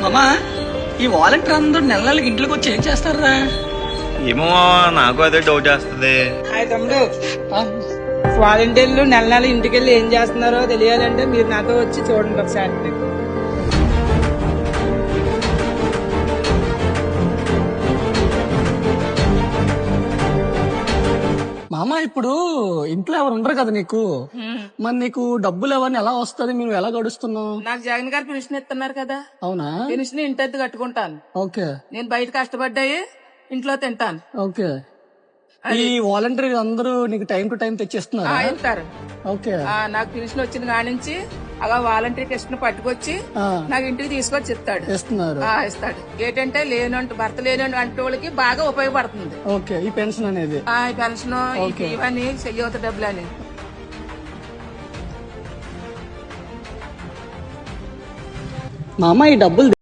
మామా ఈ వాలంటీర్ అందరూ నెల నెలకి ఇంట్లోకి వచ్చి ఏం చేస్తారా? ఏమో నాకు అదే డౌట్ చేస్తుంది. హాయ్ తమ్ముడు, వాలంటీర్లు నెల నెల ఇంటికి వెళ్ళి ఏం చేస్తున్నారో తెలియాలంటే మీరు నాతో వచ్చి చూడండి ఒకసారి. మామ ఇప్పుడు ఇంట్లో ఎవరు ఉండరు కదా నీకు, మరి నీకు డబ్బులు ఎవరిని ఎలా వస్తుంది, మీరు ఎలా గడుస్తున్నావు? నాకు జగన్ గారు పెన్షన్ ఇస్తున్నారు కదా, అవునా? పెన్షన్ ఇంటి కట్టుకుంటాను. ఓకే. నేను బయట కష్టపడ్డాయి ఇంట్లో తింటాను. ఓకే. ఈ వాలంటీర్ అందరూ నీకు టైం టు టైం తెచ్చిస్తున్నారు? ఇస్తారు. ఓకే. నాకు పెన్షన్ వచ్చిన కాడి నుంచి అలా వాలంటీర్ టెస్ట్ పట్టుకొచ్చి నాకు ఇంటికి తీసుకొచ్చి ఇస్తాడు. ఇస్తాడు. ఏంటంటే భర్త లేని అంటే వాళ్ళకి బాగా ఉపయోగపడుతుంది. ఓకే. ఈ పెన్షన్ అనేది, ఈ పెన్షన్ ఇవన్నీ చెయ్యవుత డబ్బులు అని. మామ ఈ డబ్బులు